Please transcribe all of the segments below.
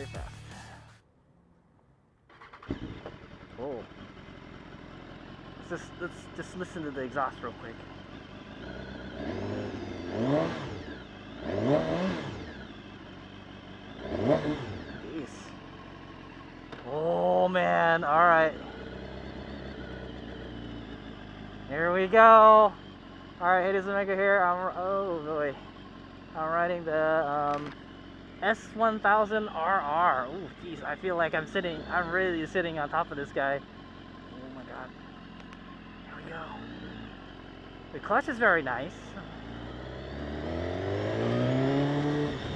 very fast. Oh. Let's just listen to the exhaust real quick. Jeez. Oh man, alright. Here we go. Alright, HadesOmega here. Oh boy. I'm riding the S1000RR. Ooh, geez, I feel like I'm really sitting on top of this guy. Oh my god. Here we go. The clutch is very nice.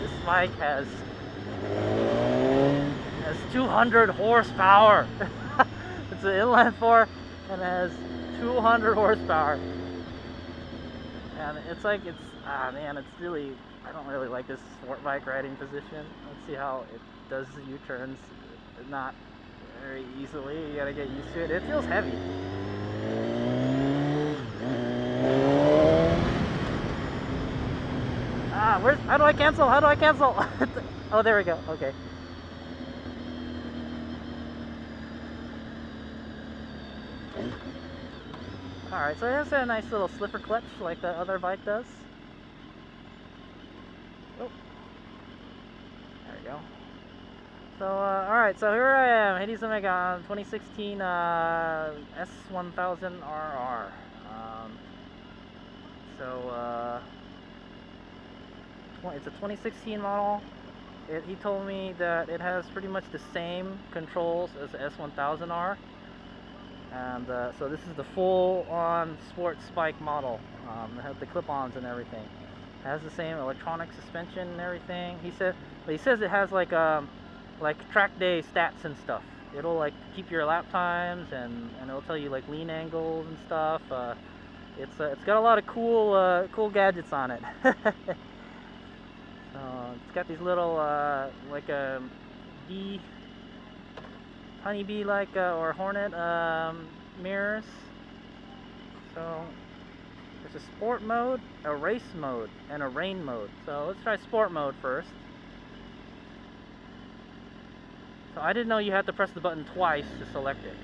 This bike has 200 horsepower. It's an inline 4 and it has 200 horsepower. And it's like, man, it's really, I don't really like this sport bike riding position. Let's see how it does the U-turns. Not very easily. You gotta get used to it. It feels heavy. How do I cancel? How do I cancel? Oh, there we go. Okay. Alright, so it has a nice little slipper clutch like the other bike does. Oh. There we go. So, alright, so here I am, HadesOmega on 2016 S1000RR. It's a 2016 model. He told me that it has pretty much the same controls as the S1000R. And so this is the full-on sports bike model. It has the clip-ons and everything. It has the same electronic suspension and everything. He says it has like track day stats and stuff. It'll like keep your lap times and it'll tell you like lean angles and stuff. It's got a lot of cool gadgets on it. It's got these little like a honeybee like or hornet mirrors. So there's a sport mode, a race mode, and a rain mode. So let's try sport mode first. So I didn't know you had to press the button twice to select it.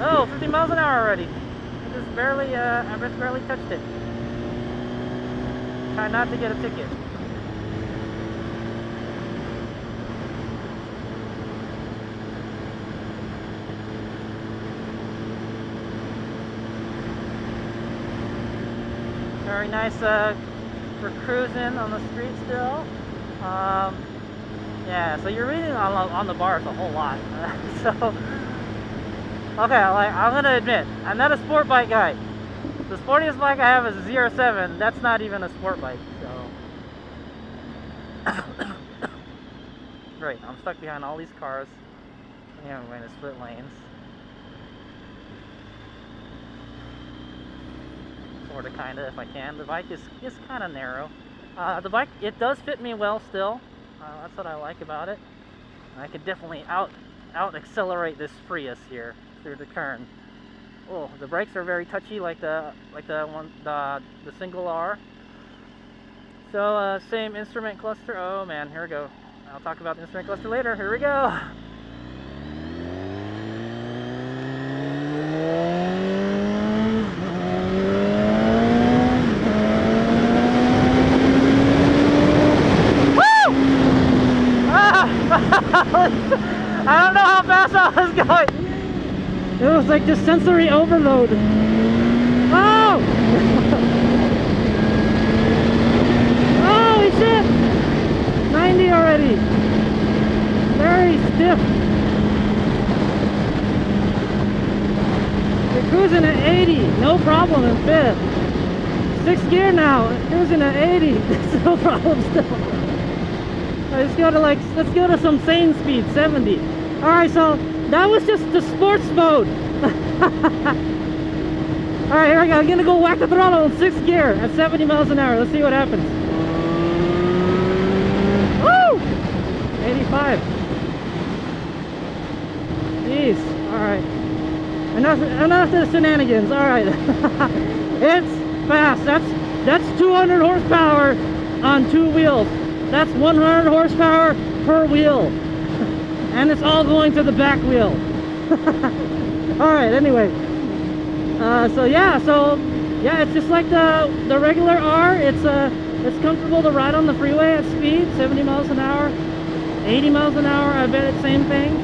Oh, 50 miles an hour already. I just barely touched it. Try not to get a ticket. Very nice for cruising on the street still. Yeah, so you're reading on the bars a whole lot. So, okay, like I'm gonna admit, I'm not a sport bike guy. The sportiest bike I have is a 07. That's not even a sport bike. So, great. I'm stuck behind all these cars. Yeah, I'm going to split lanes. Sort of, kind of, if I can. The bike is kind of narrow. The bike, it does fit me well still. That's what I like about it. I could definitely out accelerate this Prius here through the turn. Oh, the brakes are very touchy, like the single R. So same instrument cluster. Oh man, here we go. I'll talk about the instrument cluster later. Here we go. I don't know how fast I was going. It was like just sensory overload. Oh! Holy shit! 90 already. Very stiff. You're cruising at 80, no problem in fifth. 6th gear now, cruising at 80. It's no problem still. Let's go to let's go to some sane speed, 70. Alright, so that was just the sports mode. Alright, here we go. I'm gonna go whack the throttle in 6th gear at 70 miles an hour. Let's see what happens. Woo! 85. Jeez. Alright. Enough of the shenanigans. Alright. It's fast. That's 200 horsepower on 2 wheels. That's 100 horsepower per wheel. And it's all going to the back wheel. Alright, anyway. So yeah, it's just like the regular R. It's comfortable to ride on the freeway at speed, 70 miles an hour, 80 miles an hour. I bet it's same thing.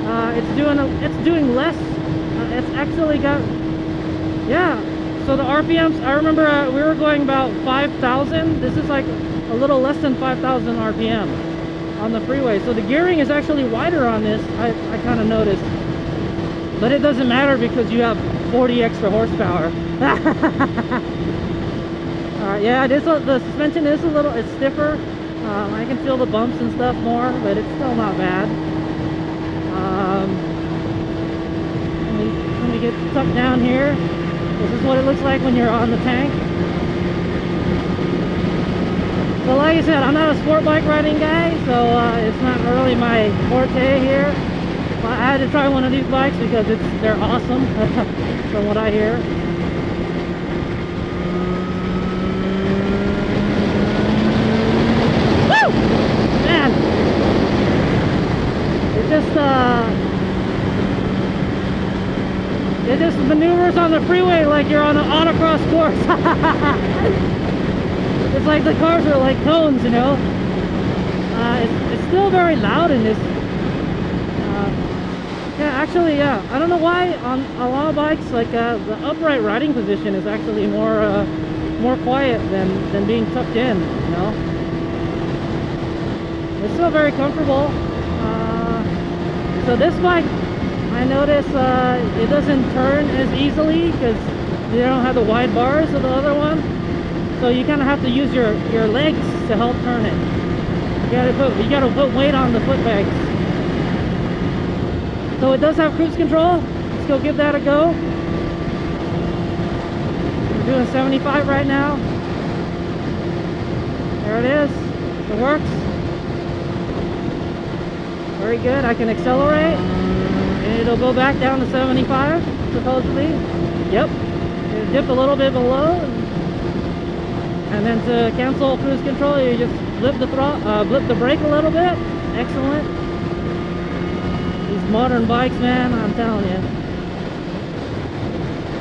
It's doing less. It's actually got, yeah. So the RPMs, I remember we were going about 5,000. This is like a little less than 5,000 RPM on the freeway. So the gearing is actually wider on this. I kind of noticed, but it doesn't matter because you have 40 extra horsepower. Alright, yeah, the suspension is it's stiffer. I can feel the bumps and stuff more, but it's still not bad. Let me get tucked down here. This is what it looks like when you're on the tank. So like I said, I'm not a sport bike riding guy, so it's not really my forte here. But I had to try one of these bikes because they're awesome from what I hear. Woo! Man! It just maneuvers on the freeway like you're on an autocross course. It's like the cars are like cones, you know. It's still very loud in this. Yeah, actually, yeah. I don't know why on a lot of bikes, like the upright riding position is actually more quiet than being tucked in, you know. It's still very comfortable. So this bike, I notice it doesn't turn as easily because you don't have the wide bars of the other one. So you kind of have to use your legs to help turn it. You gotta put weight on the foot pegs. So it does have cruise control. Let's go give that a go. We're doing 75 right now. There it is. It works. Very good. I can accelerate. And it'll go back down to 75, supposedly. Yep. It dipped a little bit below. And then to cancel cruise control, you just blip the brake a little bit. Excellent. These modern bikes, man, I'm telling you.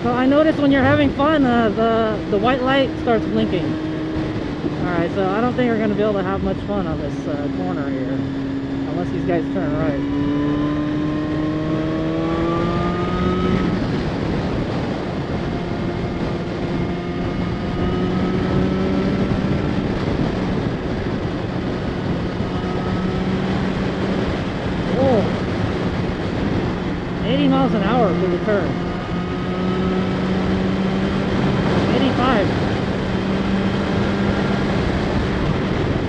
So I noticed when you're having fun, the white light starts blinking. Alright, so I don't think we're going to be able to have much fun on this corner here. Unless these guys turn right. Miles an hour for the turn. 85.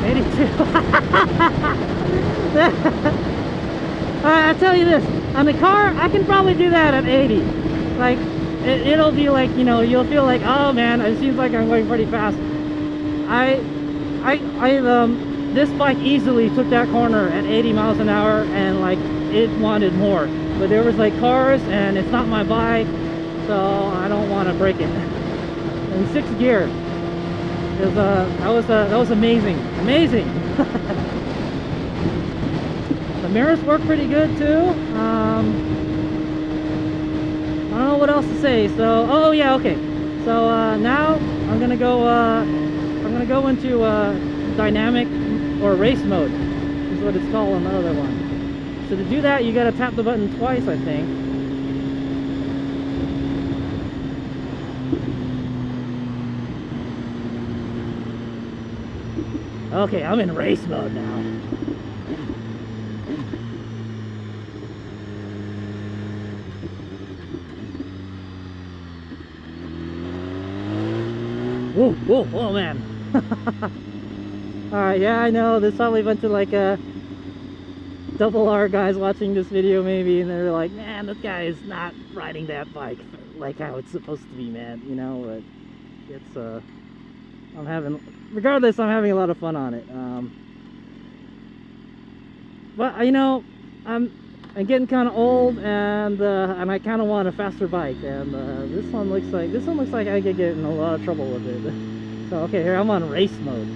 82. I tell you this, on the car, I can probably do that at 80. Like, it'll be like, you know, you'll feel like, oh man, it seems like I'm going pretty fast. This bike easily took that corner at 80 miles an hour and like, it wanted more. But there was like cars and it's not my bike, so I don't want to break it. In 6th gear, that was amazing. The mirrors work pretty good too. I don't know what else to say. So, oh yeah, okay. So now I'm gonna go into dynamic or race mode. Is what it's called on the other one. So to do that, you gotta tap the button twice, I think. Okay, I'm in race mode now. Whoa, whoa, oh man. Alright, yeah, I know, there's probably a bunch of like double R guys watching this video maybe, and they're like, man, this guy is not riding that bike like how it's supposed to be, man, you know. But it's regardless, I'm having a lot of fun on it. But you know, I'm getting kind of old, and I kind of want a faster bike, and this one looks like I could get in a lot of trouble with it. So okay, here I'm on race mode.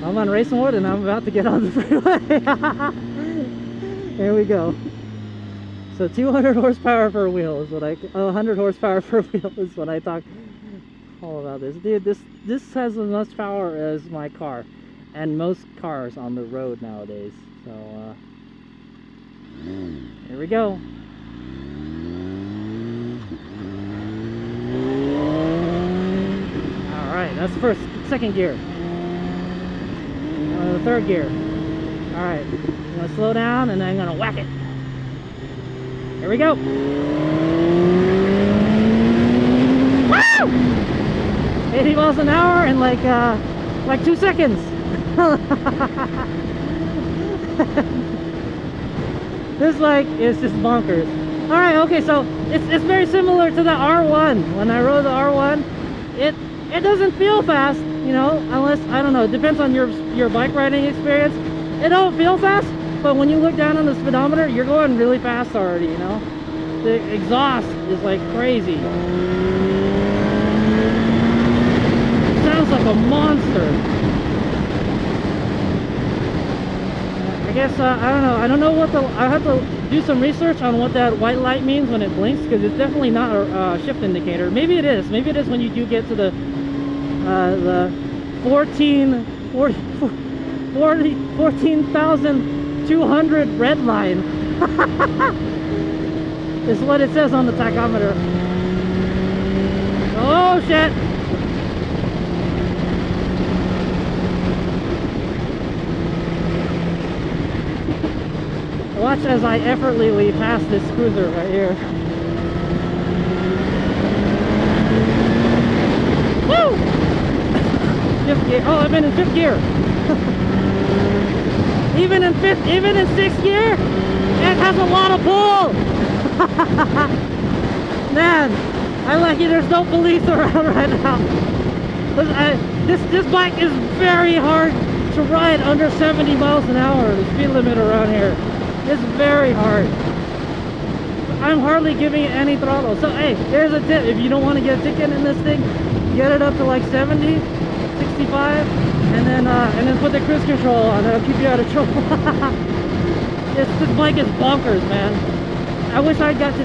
I'm on race mode and I'm about to get on the freeway. Here we go. So 200 horsepower per wheel is what 100 horsepower per wheel is what I talk all about this. Dude, this has as much power as my car and most cars on the road nowadays. So here we go. All right, that's second gear. The third gear. All right, I'm gonna slow down and then I'm gonna whack it. Here we go. Woo! 80 miles an hour in like 2 seconds. This bike is just bonkers. All right, okay, so it's very similar to the R1. When I rode the R1, it doesn't feel fast, you know, unless, I don't know, it depends on your bike riding experience. It don't feel fast, but when you look down on the speedometer, you're going really fast already, you know. The exhaust is like crazy. It sounds like a monster. I guess, I don't know what I have to do some research on what that white light means when it blinks, because it's definitely not a shift indicator. Maybe it is when you do get to the 14,200 red line. Is what it says on the tachometer. Oh shit! Watch as I effortlessly pass this cruiser right here. Woo! Fifth gear. Oh, I've been in fifth gear. even in sixth gear, it has a lot of pull. Man, I'm lucky there's no police around right now. This bike is very hard to ride under 70 miles an hour. The speed limit around here. It's very hard. I'm hardly giving it any throttle. So hey, here's a tip. If you don't want to get a ticket in this thing, get it up to like 70, 65, and then put the cruise control on. That'll keep you out of trouble. This bike is bonkers, man. I wish I got to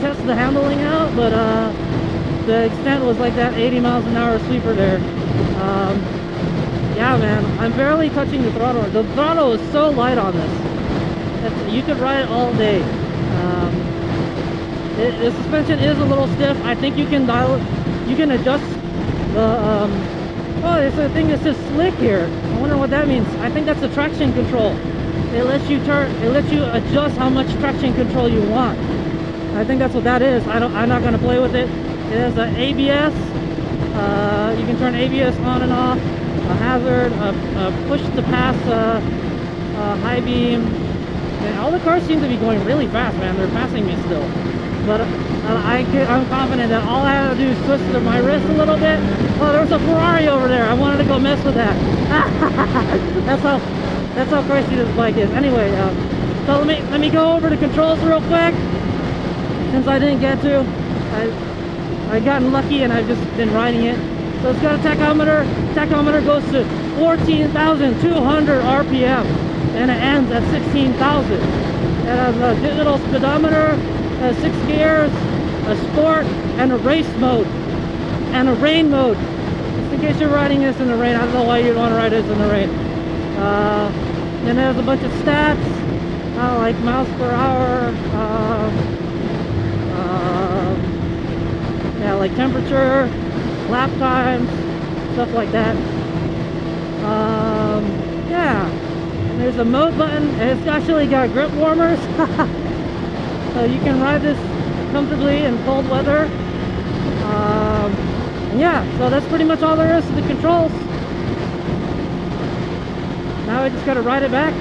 test the handling out, but the extent was like that 80 miles an hour sweeper there. Yeah, man, I'm barely touching the throttle. The throttle is so light on this. You could ride it all day. The suspension is a little stiff. I think you can adjust the oh, there's a thing that says slick here. I wonder what that means. I think that's the traction control. It lets you adjust how much traction control you want. I think that's what that is. I'm not gonna play with it. It has an ABS. You can turn ABS on and off. A hazard, a push to pass, high beam. And all the cars seem to be going really fast, man. They're passing me still. But I'm confident that all I have to do is twist my wrist a little bit. Oh, there's a Ferrari over there. I wanted to go mess with that. That's how crazy this bike is. Anyway, so let me go over the controls real quick. Since I didn't get to, I gotten lucky and I've just been riding it. So it's got a tachometer. Tachometer goes to 14,200 RPM. And it ends at 16,000. It has a digital speedometer, 6 gears, a sport, and a race mode, and a rain mode. Just in case you're riding this in the rain. I don't know why you'd want to ride this in the rain. Then there's a bunch of stats, like miles per hour, yeah, like temperature, lap times, stuff like that. Yeah. There's a mode button, and it's actually got grip warmers. So you can ride this comfortably in cold weather. And yeah, so that's pretty much all there is to the controls. Now I just gotta ride it back.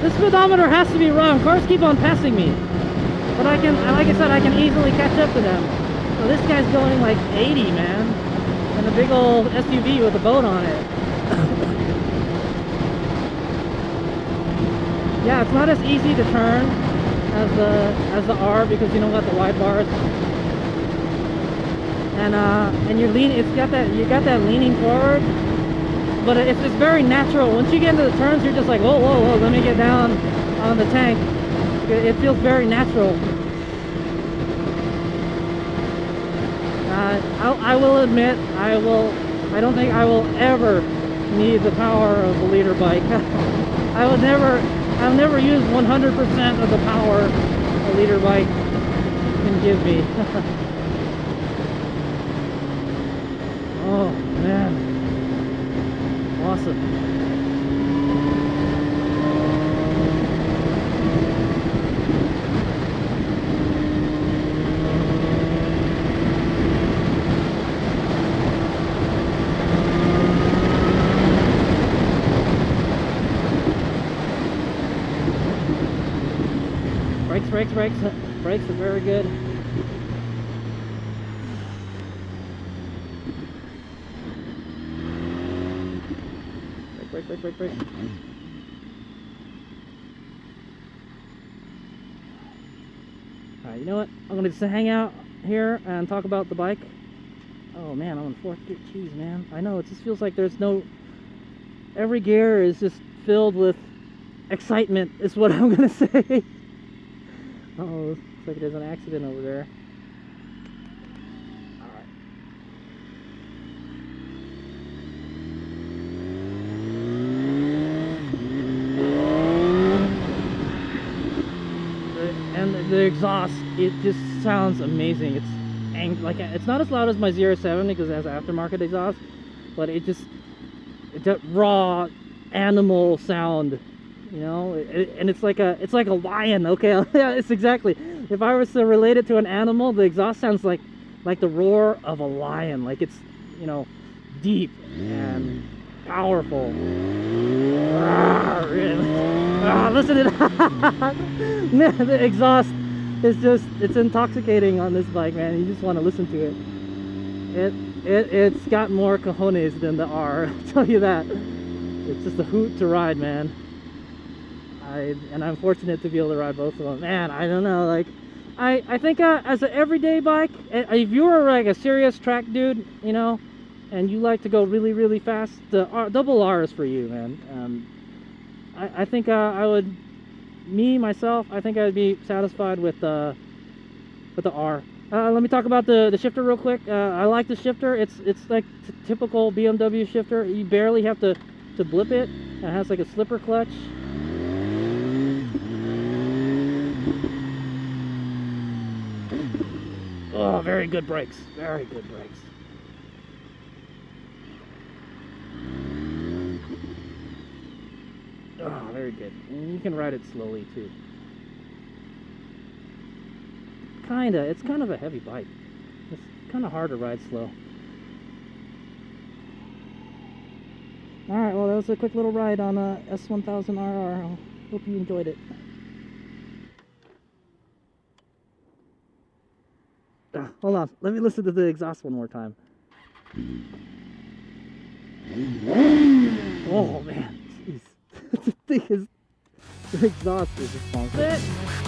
This speedometer has to be wrong. Cars keep on passing me. But like I said, I can easily catch up to them. So this guy's going like 80, man. And a big old SUV with a boat on it. Yeah, it's not as easy to turn as the R because you don't got the wide bars. and you're leaning. It's got that, you got that leaning forward, but it's just very natural. Once you get into the turns, you're just like, whoa, whoa, whoa, let me get down on the tank. It feels very natural. I will admit, I don't think I will ever need the power of a leader bike. I'll never use 100% of the power a leader bike can give me. Oh man, awesome. Brakes are very good. Brake. Alright, you know what? I'm gonna just hang out here and talk about the bike. Oh man, I'm in fourth gear. Jeez, man. I know, it just feels like there's no... Every gear is just filled with excitement, is what I'm gonna say. Uh-oh, looks like there's an accident over there. Alright. And the exhaust, it just sounds amazing. It's like, it's not as loud as my 07 because it has aftermarket exhaust, but it's that raw animal sound. You know, and it's like a lion. Okay, yeah, it's exactly. If I was to relate it to an animal, the exhaust sounds like the roar of a lion. Like it's, you know, deep and powerful. Listen to that. Man, the exhaust is just, it's intoxicating on this bike, man. You just want to listen to it. It's got more cojones than the R. I'll tell you that. It's just a hoot to ride, man. And I'm fortunate to be able to ride both of them. Man, I don't know, like, I think as an everyday bike, if you were like a serious track dude, you know, and you like to go really, really fast, the double R is for you, man. I think I would, myself, I think I'd be satisfied with the R. Let me talk about the shifter real quick. I like the shifter. It's like typical BMW shifter. You barely have to blip it. It has like a slipper clutch. Oh, very good brakes. Very good brakes. Oh, very good. And you can ride it slowly too. It's kind of a heavy bike. It's kind of hard to ride slow. Alright, well that was a quick little ride on S1000RR. I hope you enjoyed it. Hold on, let me listen to the exhaust one more time. Oh man, jeez. The exhaust is just bonkers.